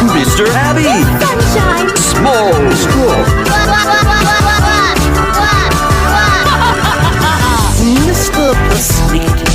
Mr. Abby! Sunshine! Small Straw! Mr. Persuade!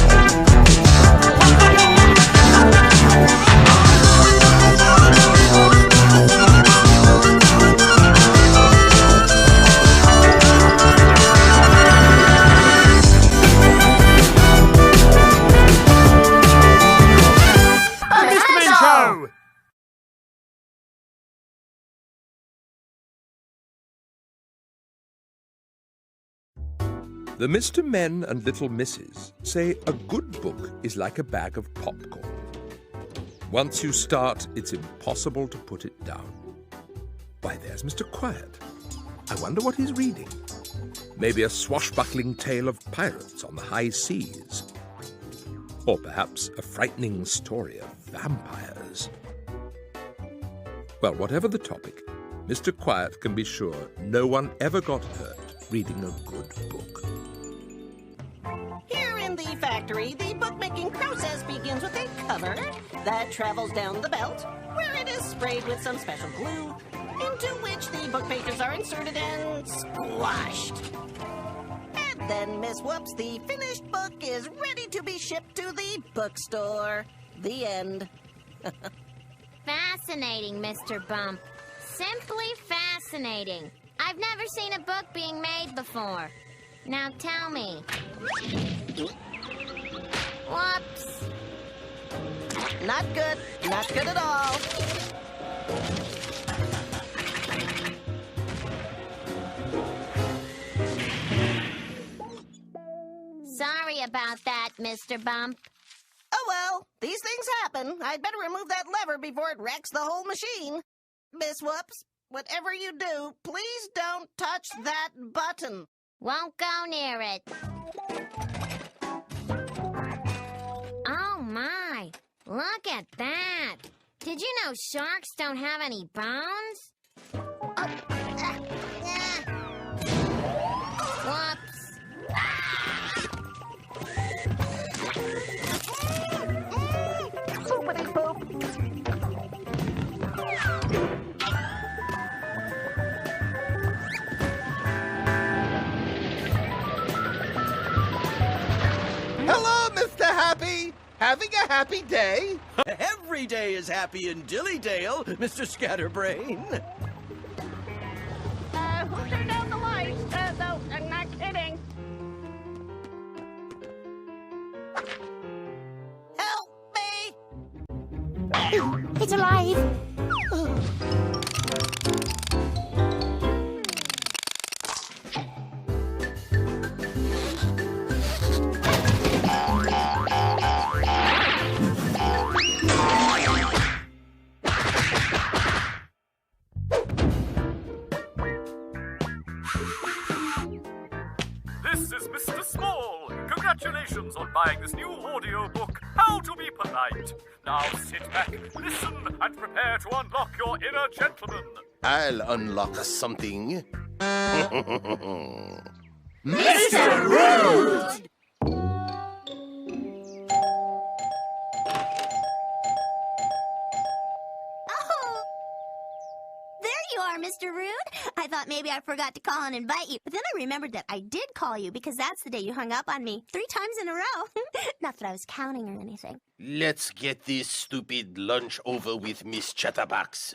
The Mr. Men and Little Misses say a good book is like a bag of popcorn. Once you start, it's impossible to put it down. Why, there's Mr. Quiet. I wonder what he's reading. Maybe a swashbuckling tale of pirates on the high seas. Or perhaps a frightening story of vampires. Well, whatever the topic, Mr. Quiet can be sure no one ever got hurt reading a good book. Here in the factory, the bookmaking process begins with a cover that travels down the belt, where it is sprayed with some special glue, into which the book pages are inserted and squashed. And then, Miss Whoops, the finished book is ready to be shipped to the bookstore. The end. Fascinating, Mr. Bump. Simply fascinating. I've never seen a book being made before. Now tell me. Whoops. Not good. Not good at all. Sorry about that, Mr. Bump. Oh well, these things happen. I'd better remove that lever before it wrecks the whole machine. Miss Whoops, whatever you do, please don't touch that button. Won't go near it. Oh my, look at that. Did you know sharks don't have any bones? Whoops. Poopity poop. Hello, Mr. Happy! Having a happy day? Every day is happy in Dillydale, Mr. Scatterbrain. Who turned down the lights? No, I'm not kidding. Help me! It's alive. This is Mr. Small. Congratulations on buying this new audiobook, How to Be Polite. Now sit back, listen, and prepare to unlock your inner gentleman. I'll unlock something. Mr. Rude! Mr. Rude. I thought maybe I forgot to call and invite you. But then I remembered that I did call you because that's the day you hung up on me 3 times in a row. Not that I was counting or anything. Let's get this stupid lunch over with, Miss Chatterbox.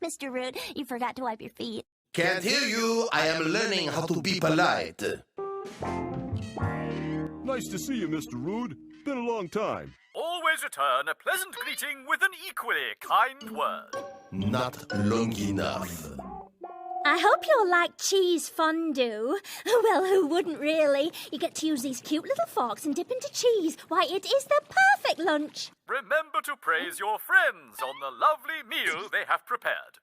Mr. Rude, you forgot to wipe your feet. Can't hear you. I am learning how to be polite. Nice to see you, Mr. Rude. Been a long time. Always return a pleasant greeting with an equally kind word. Not long enough. I hope you'll like cheese fondue. Well, who wouldn't really? You get to use these cute little forks and dip into cheese. Why, it is the perfect lunch. Remember to praise your friends on the lovely meal they have prepared.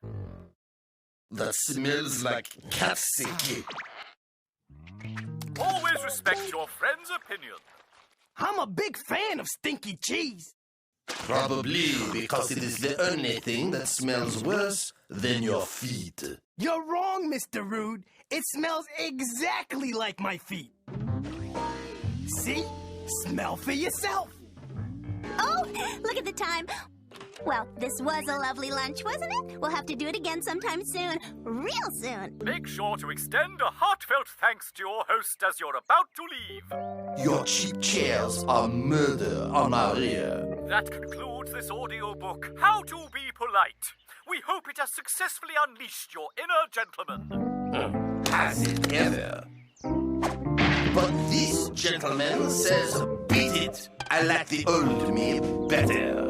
That smells like cat sick. Always respect your friend's opinion. I'm a big fan of stinky cheese. Probably because it is the only thing that smells worse than your feet. You're wrong, Mr. Rude. It smells exactly like my feet. See? Smell for yourself. Oh, look at the time. Well, this was a lovely lunch, wasn't it? We'll have to do it again sometime soon. Real soon. Make sure to extend a heartfelt thanks to your host as you're about to leave. Your cheap chairs are murder on our ear. That concludes this audiobook, How to Be Polite. We hope it has successfully unleashed your inner gentleman. Has it ever? But this gentleman says, beat it. I like the old me better.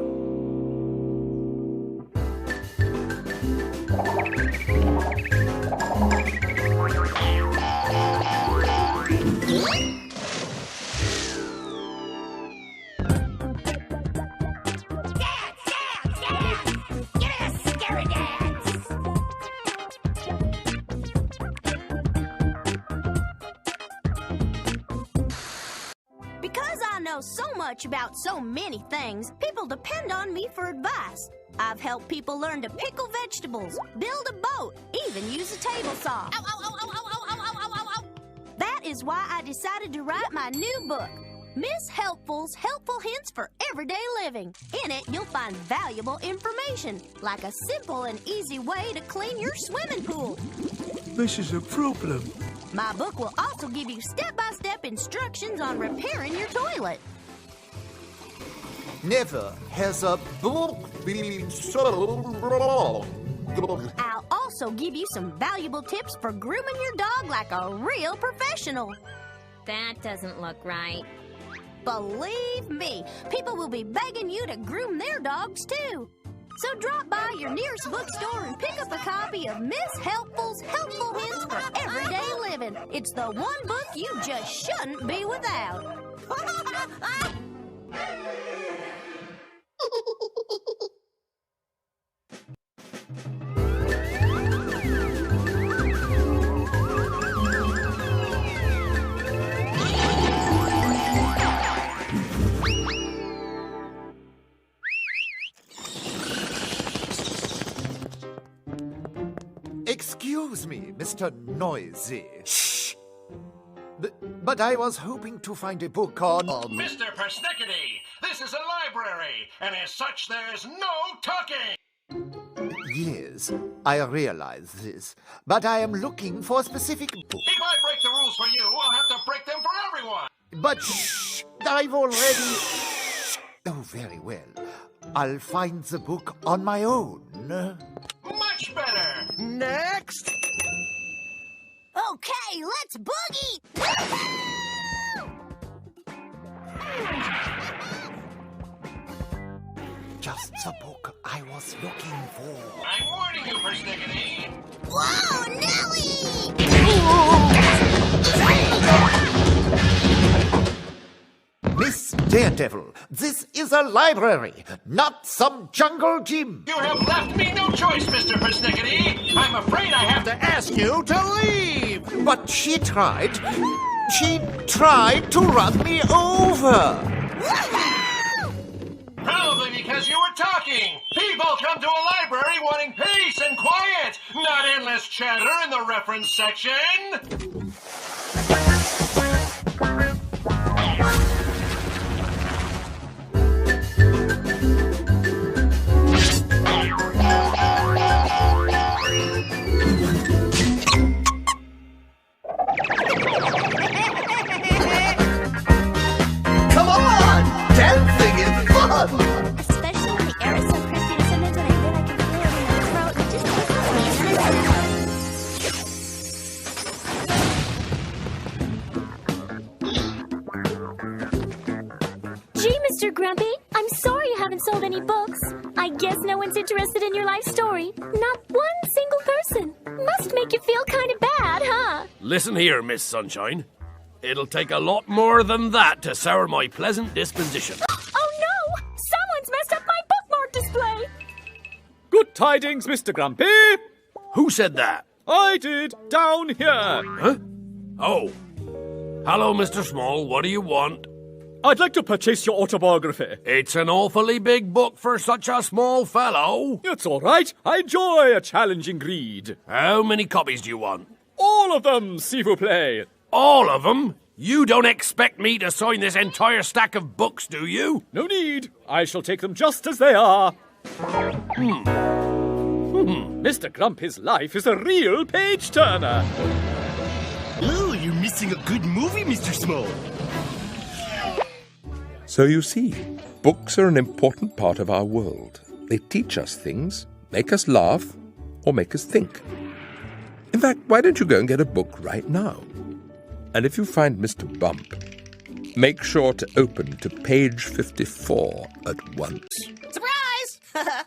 Because I know so much about so many things, people depend on me for advice. I've helped people learn to pickle vegetables, build a boat, even use a table saw. Ow, ow, ow, ow, ow, ow, ow, ow, ow, ow. That is why I decided to write my new book, Miss Helpful's Helpful Hints for Everyday Living. In it, you'll find valuable information, like a simple and easy way to clean your swimming pool. This is a problem. My book will also give you step-by-step instructions on repairing your toilet. Never has a book been so wrong. I'll also give you some valuable tips for grooming your dog like a real professional. That doesn't look right. Believe me, people will be begging you to groom their dogs too. So drop by your nearest bookstore and pick up a copy of Miss Helpful's Helpful Hints for Everyday Living. It's the one book you just shouldn't be without. Excuse me, Mr. Noisy. Shh! But I was hoping to find a book on... Mr. Persnickety, this is a library, and as such there's no talking! Yes, I realize this, but I am looking for a specific book. If I break the rules for you, I'll have to break them for everyone! But shh! I've already... Oh, very well. I'll find the book on my own. Much better! Next! Okay, let's boogie! Just the book I was looking for. I'm warning you, Persnickety! Whoa, Nelly! Miss Daredevil, this is a library, not some jungle gym. You have left me no choice, Mr. Persnickety! I'm afraid I have to ask you to leave! But she tried to run me over. Probably because you were talking. People come to a library wanting peace and quiet, not endless chatter in the reference section. Come on! Dancing is fun! Especially when the air is so crispy and sometimes when I feel I can feel it in my throat. It just Gee, Mr. Grumpy, I'm sorry you haven't sold any books. I guess no one's interested in your life story. Not one single person. Must make you feel kind of bad, huh? Listen here, Miss Sunshine. It'll take a lot more than that to sour my pleasant disposition. Oh no! Someone's messed up my bookmark display! Good tidings, Mr. Grumpy. Who said that? I did, down here. Huh? Oh. Hello, Mr. Small. What do you want? I'd like to purchase your autobiography. It's an awfully big book for such a small fellow. It's all right. I enjoy a challenging read. How many copies do you want? All of them, s'il vous plaît. All of them? You don't expect me to sign this entire stack of books, do you? No need. I shall take them just as they are. Mr. Grumpy's life is a real page-turner. Ooh, you're missing a good movie, Mr. Small. So you see, books are an important part of our world. They teach us things, make us laugh, or make us think. In fact, why don't you go and get a book right now? And if you find Mr. Bump, make sure to open to page 54 at once. Surprise!